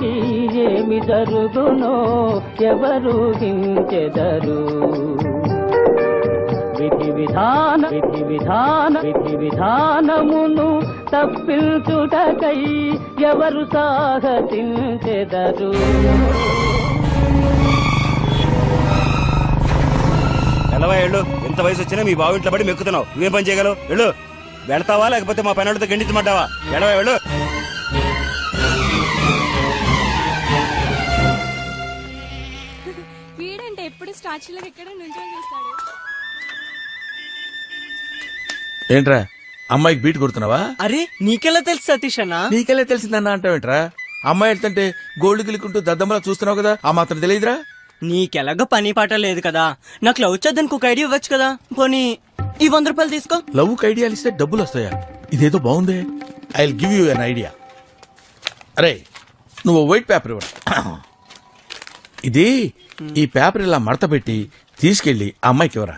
చివరికి ఏమి జరుగునో ఎవరు హించెదరు. విధి విధానమును తప్పించుటకై ఎవరు సాహసించెదరు. ఎలవా ఎళ్ళు, ఎంత వయసు వచ్చినా మీ బావింట్లో పడి మెక్కుతున్నావు. నువ్వేం పని చేయగలవు? వెళ్ళు. వెళ్తావా లేకపోతే మా పనులతో గండించమంటావా? ఎలవా వెళ్ళు. వీడంటే ఎప్పుడు స్టాచ్యూలో ఎక్కడ నుంచొని చూస్తాడు. ఏంట్రా అమ్మాయికి బీట్ కొడుతున్నావా? అరే నీకెలా తెలుసు సతీష్ అన్న? నీకెలా తెలిసిందన్నా అంటావేంట్రా? అమ్మాయి వెళ్తుంటే గోల్డ్ గిలుకుంటూ దద్దమ్మలా చూస్తున్నావు కదా, ఆ మాత్రం తెలియదురా? నీకెలాగో పని పాట లేదు కదా, నాకు లవ్ చేద్దానికి ఒక ఐడియా ఇవ్వచ్చు కదా. పోనీ ఈ 100 రూపాయలు తీసుకో. లవ్ కి ఐడియాలు ఇస్తే డబ్బులు వస్తాయా? ఇదేదో బాగుంది. I will give you an idea. అరే నువ్వు వైట్ పేపర్ ఇవ్వండి. ఇది ఈ పేపర్ ఇలా మడత పెట్టి తీసుకెళ్లి ఆ అమ్మాయికి ఇవ్వరా.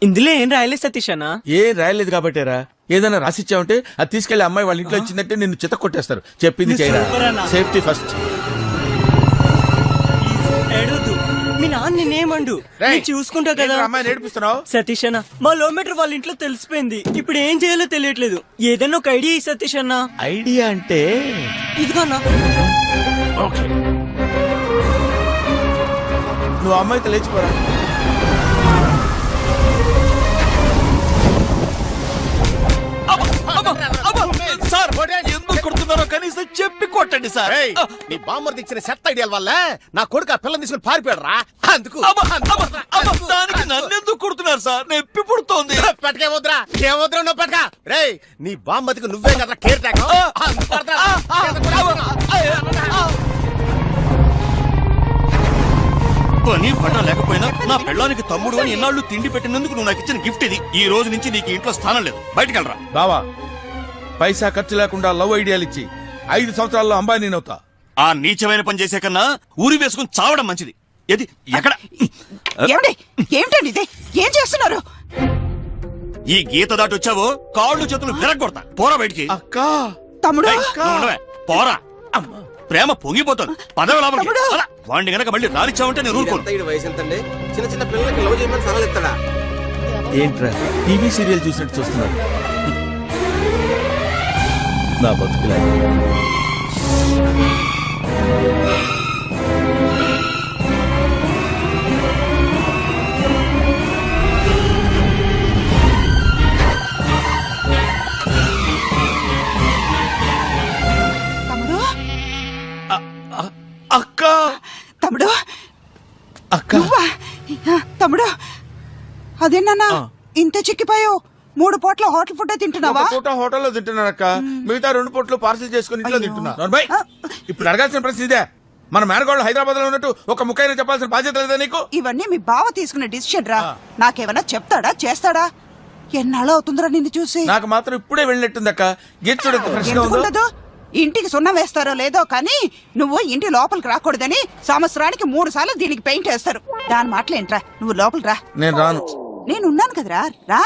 ఇందులో ఏం రాయలేదు సతీష్ అన్న. ఏం రాయలేదు కాబట్టేరా. ఏదైనా రాసిచ్చావంటే అది తీసుకెళ్లి అమ్మాయి వాళ్ళ ఇంట్లో ఇచ్చిందంటే నిన్ను చిత్త కొట్టేస్తారు. చెప్పింది చేయరా. Safety first. మీ నాన్న నేనేమండు, చూసుకుంటా కదా. అమ్మాయి నేర్పిస్తున్నావు సతీష్ అన్న, మా లో మీటర్ వాళ్ళ ఇంట్లో తెలిసిపోయింది. ఇప్పుడు ఏం చేయాలో తెలియట్లేదు. ఏదైనా ఒక ఐడియా సతీష్ అన్న. ఐడియా అంటే ఇదిగోనా. ఓకే, నువ్వు అమ్మాయితో లేచిపోరా. సార్ ఎందుకు కొడుతున్నారో కనీసం చెప్పి కొట్టండి సార్. నీ బామ్మర్ ఇచ్చిన సెట్ ఐడియాల వల్ల నా కొడుకు ఆ పిల్లని తీసుకుని పారిపోయాడు రా. అందుకు దానికి నన్నెందుకు కొడుతున్నారు సార్? నొప్పి పుడుతోంది. పెట్టకేమొద్దురా, ఏమొద్దురా నువ్వు పెట్టక. రే నీ బామ్మతికి నువ్వే కదా కేర్ టేక్. పని పట్ట లేకపోయినా నా పెళ్ళానికి తమ్ముడు అని ఎన్నాళ్ళు తిండి పెట్టినందుకు నువ్వు నాకు ఇచ్చిన గిఫ్ట్ ఇది. ఈ రోజు నుంచి నీకు ఇంట్లో స్థానం లేదు, బయటికి వెళ్ళరా. బావా, పైసా ఖర్చు లేకుండా లవ్ ఐడియాలు ఇచ్చి 5 సంవత్సరాల్లో అంబానీ నేనవుతా. ఆ నీచమైన పని చేసే కన్నా ఊరి వేసుకుని చావడం మంచిది. ఏది ఎక్కడ? ఏమిటండి ఇది? ఏం చేస్తున్నారు? ఈ గీత దాటి వచ్చావో కాళ్ళు చేతులు విరగొడతా. పోరా బయటికి. అక్క తమ్ముడు పోరా. ప్రేమ పొంగిపోతుంది. పదవి లోపలికి. వాడిని గనక మళ్ళీ రానిచ్చావంటే నేను ఊరుకోను. చిన్న చిన్న పిల్లలకి లవ్ చేయమని సలహాలు ఇస్తాడా? ఏంట్రా టీవీ సీరియల్ చూసినట్టు చూస్తున్నారు నా బతుకులా. తమ్ముడు అక్క తమ్ముడు అక్క తమ్ముడు అదేనా ఇంత చిక్కిపోయావు? 3 పూట్ల హోటల్ ఫుడ్ తింటున్నావా? పూట హోటల్లో తింటున్నాను అక్క, మిగతా 2 పూటలు పార్సల్ చేసుకుని ఇంట్లో తింటున్నా. ఇప్పుడు అడగాల్సిన ప్రశ్న ఇదే, మన మేనగాళ్ళు హైదరాబాద్ లో ఉన్నట్టు ఒక ముక్కైనా చెప్పాల్సిన బాధ్యత లేదా నీకు? ఇవన్నీ మీ బావ తీసుకునే డిసిషన్ రా. నాకేమన్నా చెప్తాడా చేస్తాడా? ఎన్నాళ్ళు అవుతుందిరా నిన్ను చూసి? నాకు మాత్రం ఇప్పుడే వెళ్ళినట్టుంది అక్క. గెచ్చుడు ఫ్రెష్ గా ఉందో. ఇంటికి సున్నం వేస్తారో లేదో కానీ నువ్వు ఇంటి లోపలికి రాకూడదని సంవత్సరానికి 3 సార్లు దీనికి పెయింట్ వేస్తారు. దాని మాటలేంట్రా, నువ్వు లోపలికి రా. నేను రాను. నేనున్నాను కదరా, రా.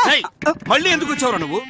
మళ్ళీ ఎందుకు వచ్చావురా నువ్వు?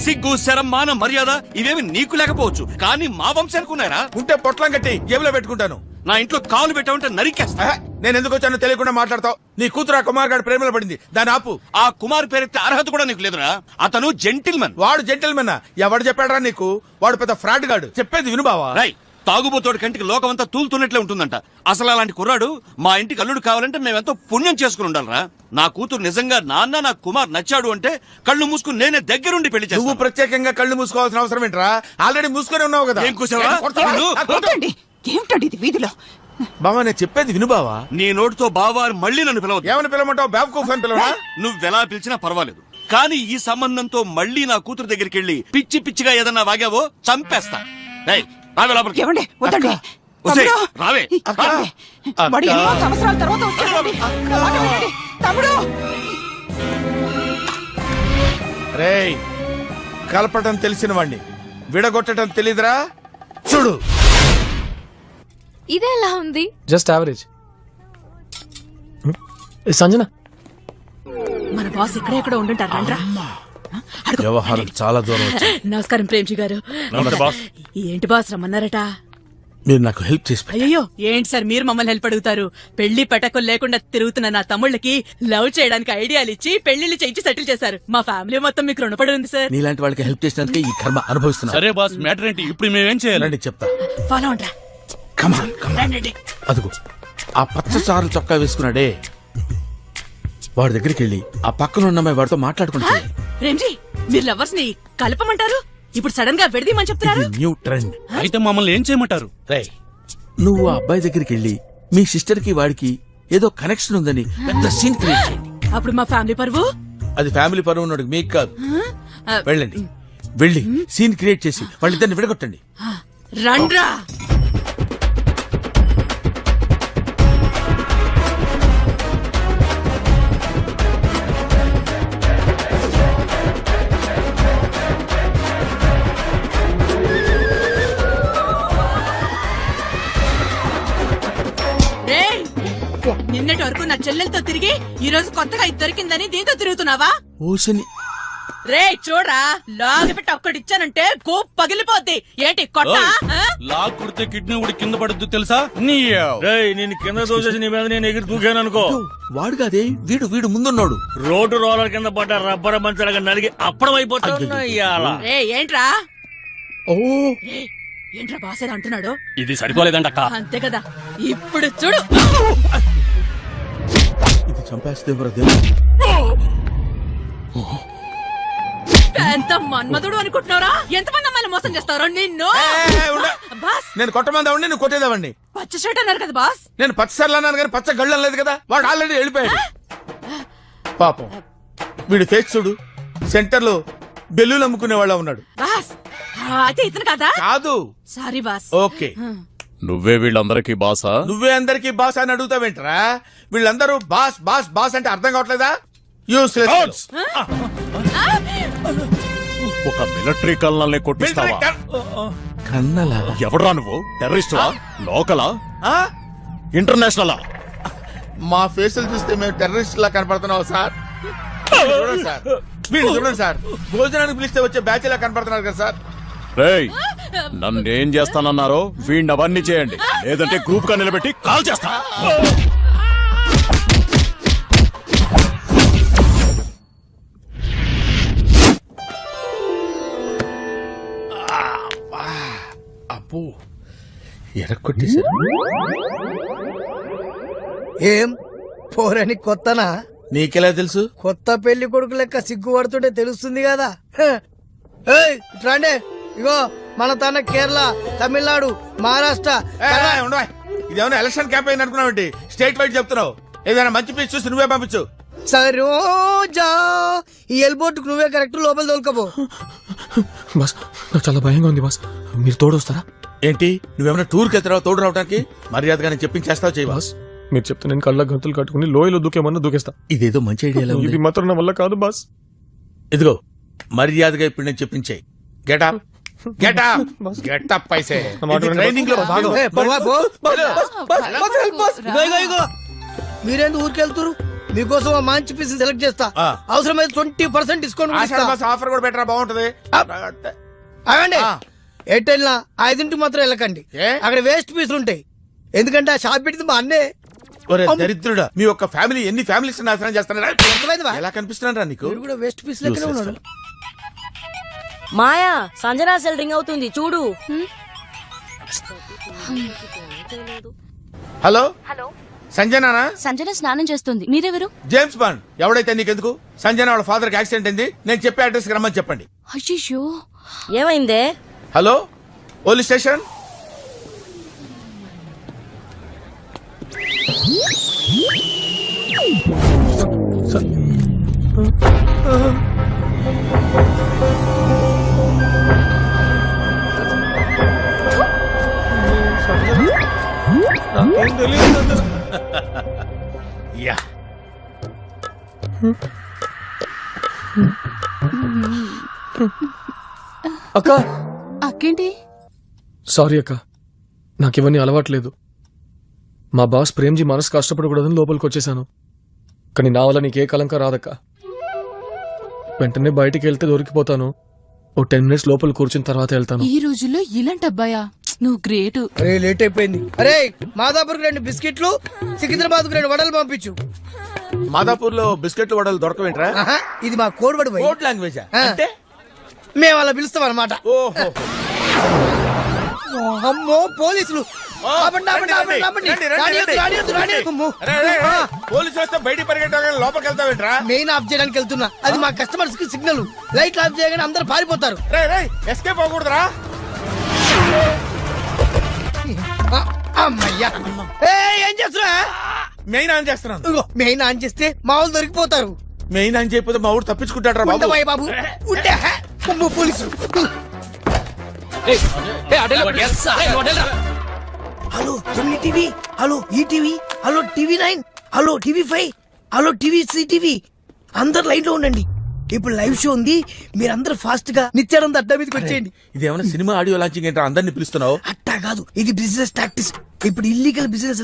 సిగ్గు శరం మానం మర్యాద ఇవేమి నీకు లేకపోవచ్చు, కానీ మా వంశానికి ఉన్నాయరా. ఉంటే పొట్లం కట్టి జేబులో పెట్టుకుంటాను. నా ఇంట్లో కాలు పెట్టావంటే నరికేస్తా. నేను ఎందుకు వచ్చానో తెలియకుండా మాట్లాడతావు. నీ కూతురు ఆ కుమార్ గారి ప్రేమలో పడింది, దాని ఆపు. ఆ కుమార్ పేరెత్తే అర్హత కూడా నీకు లేదురా. అతను జెంటిల్మన్. వాడు జెంటిల్మెన్? ఎవడు చెప్పాడరా నీకు? వాడు పెద్ద ఫ్రాడ్ గాడు. చెప్పేది విను బావా. రై తాగుబోతోడి కంటికి లోకమంతా తూలుతున్నట్లే ఉంటుందంట. అసలు అలాంటి కుర్రాడు మా ఇంటికి అల్లుడు కావాలంటే మేమెంతో పుణ్యం చేసుకుని ఉండాలరా. నా కూతురు నిజంగా నాన్న నా కుమార్ నచ్చాడు అంటే కళ్ళు మూసుకుని నేనే దగ్గరుండి పెళ్లి చేస్తాను. నువ్వు ప్రత్యేకంగా కళ్ళు మూసుకోవాల్సిన అవసరం ఏంట్రా? ఆల్రెడీ మూసుకొని ఉన్నావు కదా. ఏం కూసావా? ఏమిటండి ఇది వీధిలో? బావా నేను చెప్పేది విను బావా. నీ నోటితో బావారు మళ్ళీ నన్ను పిలవద్దు. ఏమని పిలవమంటావు? బేవకూఫ్ అని పిలవనా? నువ్వెలా పిలిచినా పర్వాలేదు, కానీ ఈ సంబంధంతో మళ్ళీ నా కూతురు దగ్గరికి వెళ్ళి పిచ్చి పిచ్చిగా ఏదన్నా వాగావో చంపేస్తా. ఏమండి వద్దండి. రావే. వాడు ఎన్నో సంవత్సరాల తర్వాత వచ్చాడండి. తమ్ముడు రేయ్, కలపటం తెలిసిన వాణ్ణి విడగొట్టడం తెలీదురా. చూడు ఇదెలా ఉంది? Just average. సంజన, మన బాస్ ఇక్కడే ఉండుంటారు. వ్యవహారం చాలా దూరం. నమస్కారం ప్రేమ్జీ గారు. ఏంటి బాస్ రమ్మన్నారట? మీరు నాకు హెల్ప్ చేసి పెట్టండి. అయ్యో ఏంటి సార్ మీరు మమ్మల్ని హెల్ప్ అడుగుతారు? పెళ్లి పటకం లేకుండా తిరుగుతున్న నా తమ్ముళ్ళకి లవ్ చేయడానికి ఐడియాలు ఇచ్చి పెళ్లిళ్ళు చేయించి సెటిల్ చేశారు. మా ఫ్యామిలీ మొత్తం మీకు రుణపడి ఉంది సార్. నీలాంటి వాళ్ళకి హెల్ప్ చేసినందుకే ఈ కర్మ అనుభవిస్తున్నా. సరే బాస్, మ్యాటర్ ఏంటి ఇప్పుడు మేమేం చేయాలి? రండి చెప్తా. ఫాలో అంటారా? కమాన్ రండి. అదుగో ఆ పచ్చ చారు చొక్కా వేసుకున్నాడే, వాడి దగ్గరికి వెళ్ళి ఆ పక్కన ఉన్న అమ్మాయి వాడితో మాట్లాడుకుంటుంది. రేంజీ మీరు లవర్స్ ని కలపమంటారు, ఇప్పుడు సడన్ గా విడదీయమని చెప్తున్నారు. New trend. అయితే మమ్మల్ని ఏం చేయమంటారు? రేయ్, నువ్వు ఆ అబ్బాయి దగ్గరికి వెళ్ళి మీ సిస్టర్ కి వాడికి ఏదో కనెక్షన్ ఉందని పెద్ద సీన్ క్రియేట్ చేయండి. అప్పుడు మా ఫ్యామిలీ పరువు. అది ఫ్యామిలీ పరువు ఉన్నాడు, మీకు కాదు. ఆ, వెళ్ళండి, వెళ్ళి సీన్ క్రియేట్ చేసి వాళ్ళిద్దరిని విడగొట్టండి. రండ్రా. రేయ్, నిన్నటి వరకు నా చెల్లెలతో తిరిగి ఈ రోజు కొత్తగా ఇది దొరికిందని దీంతో తిరుగుతున్నావా? ఓసని రే చూడరా, లాగి పెట్టి ఒక్కడిచ్చానంటే గోప్ పగిలిపోద్ది. ఏంటి కొట్ట? లాక్ కుడితే కిడ్నీ ఉడి కింద పడుద్ది తెలుసా? నీ నేను కింద దోసేసి నీ మీద నేను ఎగిరి దూకాను అనుకో, వాడు కాదే, వీడు వీడు ముందున్నాడు. రోడ్డు రోలర్ కింద పడ్డ రబ్బర్ మంచాలుగా నలిగి అప్పడం అయిపోతున్నా ఇవాళ. రే ఏంట్రా? ఓ రేయ్, ఏంట్రా బాస్ ఏదో అంటున్నాడు? ఇది సరిపోలేదంట. అంతే కదా, ఇప్పుడు చూడు. ఇది చంపేస్తే ఎంత మన్మధుడు అనుకుంటున్నారా? ఎంతమంది అమ్మాయిలు మోసం చేస్తారో నిన్ను. బాస్ నేను కొట్టమందావండి, నువ్వు కొట్టేదావండి. పచ్చ షర్ట్ అన్నారు కదా బాస్. నేను పచ్చ సర్లు అన్నాను కానీ పచ్చ గళ్ళు లేదు కదా. వాడు ఆల్రెడీ వెళ్ళిపోయాడు. పాపం వీడు ఫేస్ చూడు, సెంటర్ లో బెల్లులు అమ్ముకునే వాళ్ళ ఉన్నాడు. బాస్ అయితే ఇతను కదా? కాదు. Sorry boss. ఓకే, నువ్వే వీళ్ళందరికీ బాసా? నువ్వే అందరికి బాస్ అని అడుగుతావేంట్రా? వీళ్ళందరూ బాస్ బాస్ బాస్ అంటే అర్థం కావట్లేదా? యూస్లెస్. ఒక మిలిటరీ కల్నల్ని కొట్టిస్తావా? కన్నలా? ఎవడ్రా నువ్వు? టెర్రరిస్టువా? లోకలా? ఇంటర్నేషనలా? మా ఫేసులు చూస్తే మేము టెర్రరిస్ట్ లా కనపడుతున్నావు సార్. చూడండి సార్, వీళ్ళు చూడండి సార్, భోజనానికి పిలిస్తే వచ్చే బ్యాచ్ లా కనపడుతున్నారు కదా సార్. రేయ్, నన్నేం చేస్తానన్నారో వీడిని అవన్నీ చేయండి, లేదంటే గ్రూప్ గా నిలబెట్టి కాల్ చేస్తా. అబ్బో, ఎరక్కొట్టేశారు. ఏం పోరని కొత్తనా? నీకెలా తెలుసు? కొత్త పెళ్లి కొడుకు లెక్క సిగ్గుపడుతుంటే తెలుస్తుంది కదా. ఏయ్ రండి, ఇగో మన తన కేరళ, తమిళనాడు, మహారాష్ట్ర. ఉండవా, ఇదేమన్నా ఎలక్షన్ క్యాంపెయిన్ అనుకున్నావు? స్టేట్ వైడ్ చెప్తున్నావు. ఏదైనా మంచి పీస్ చూసి నువ్వే పంపించు. సరోజా, ఈ ఎల్బోర్డుకు నువ్వే కరెక్ట్, లోపల తోలుకపో. బాస్ నాకు చాలా భయంగా ఉంది బాస్, మీరు తోడొస్తారా? ఏంటి, నువ్వేమైనా టూర్కి వెళ్తున్నావు తోడు రావడానికి? మర్యాదగా నేను చెప్పించేస్తావు చేయి. బాస్ మీరు చెప్తే నేను కళ్ళ గంతులు కట్టుకుని లోయలో దూకేమన్నా దూకేస్తా. ఇదేదో మంచి ఐడియా. ఇది మాత్రం నా వల్ల కాదు బాస్. ఇదిగో మర్యాదగా ఇప్పుడు నేను చెప్పించాయి. Get up get up get up paise training లో భాగం. ఏ, పో, పో. ఇగో, ఇగో, ఇగో. మీరెందుకు ఊరికెళ్తురు? మీకోసం ఆ మంచి పీస్ సెలెక్ట్ చేస్తా. అవసరమైతే 20% డిస్కౌంట్ కూడా ఇస్తా. ఆఫర్ కూడా బెటర్, బాగుంటది. ఆగండి, ఎట్టెళ్ళినా 5 మాత్రం వెళ్ళకండి. ఏ? అక్కడ వేస్ట్ పీసులు ఉంటాయి. ఎందుకంటే ఆ షాప్ పెట్టింది మా అన్నే. ఒరే దరిద్రుడా, మీ ఒక్క ఫ్యామిలీ ఎన్ని ఫ్యామిలీస్ నాశనం చేస్తున్నారా? అర్థమైందా? ఎలా కనిపిస్తున్నారా నీకు? వీడు కూడా వేస్ట్ పీస్ లెక్కనే ఉన్నాడు. మాయా, సంజనా సెల్ రింగ్ అవుతుంది చూడు. హలో సంజనానా? సంజన స్నానం చేస్తుంది. మీరెవరు? James bond. ఎవడైతే నీకెందుకు? సంజన వాళ్ళ ఫాదర్ కి యాక్సిడెంట్ అయింది. నేను చెప్పే అడ్రస్ కి రమ్మని చెప్పండి. అయ్యో ఏమైందే? Hello police station. యా అక్క. అక్కేంటి? సారీ అక్క, నాకు ఇవన్నీ అలవాట్లేదు. మా బాస్ ప్రేమ్జీ మనసు కష్టపడకూడదని లోపలికి వచ్చేసాను. కానీ నా వల్ల నీకే కలంక రాదక్క. వెంటనే బయటికి వెళ్తే దొరికిపోతాను. ఓ 10 minutes లోపల కూర్చున్న తర్వాత వెళ్తాను. ఈ రోజుల్లో ఇలాంటి అబ్బాయా? నువ్వు గ్రేటు. అరే లేట్ అయిపోయింది. అరే మాదాపూర్కి 2 బిస్కెట్లు, సికింద్రాబాద్కు 2 వడలు పంపించు. మాదాపూర్ లో బిస్కెట్లు వడలు దొరకవేంట్రా? ఆహా, ఇది మా కోడ్ వడ పోయి. కోడ్ లాంగ్వేజ్ అంటే మేము అలా పిలుస్తాం అనమాట. ఓహో అమ్మో పోలీసులు. ఆపండి, ఆపండి, ఆపండి, ఆపండి. రానియొద్దు, రానియొద్దు, రానియొద్దు. అమ్మో. పోలీసు వస్తే బయటికి పరిగెట్టాలని లోపలికి వెళ్తావేంట్రా? మెయిన్ ఆఫ్ చేయడానికి వెళ్తున్నా. అది మా కస్టమర్స్ కి సిగ్నల్. లైట్లు ఆఫ్ చేయగానే అందరూ పారిపోతారు. ఎస్కేప్ అవ్వకూడదురా. అమ్మయ్యా. ఏం చేస్తున్నా? మెయిన్ ఆన్ చేస్తున్నాను. ఇగో మెయిన్ ఆన్ చేస్తే మా వాళ్ళు దొరికిపోతారు. మెయిన్ ఆన్ చేయకపోతే మా ఊరు తప్పించుకుంటాడు బాబు. ఉండవయ్య బాబు ఉండే. అమ్మో పోలీసులు. Hello Gemini TV, hello ETV, hello TV9, hello TV5, hello TV అందరు లైన్ లో ఉండండి. ఇప్పుడు లైవ్ షో ఉంది. మీరందరూ ఫాస్ట్ గా నిత్యానంద అడ్డా మీదకి వచ్చేయండి. ఇదేమన్నా సినిమా ఆడియో లాంచింగ్ ఏంట్రా అందరిని పిలుస్తున్నావు? అట్టా కాదు, ఇది బిజినెస్ టాక్టిక్స్. ఇప్పుడు ఇల్లీగల్ బిజినెస్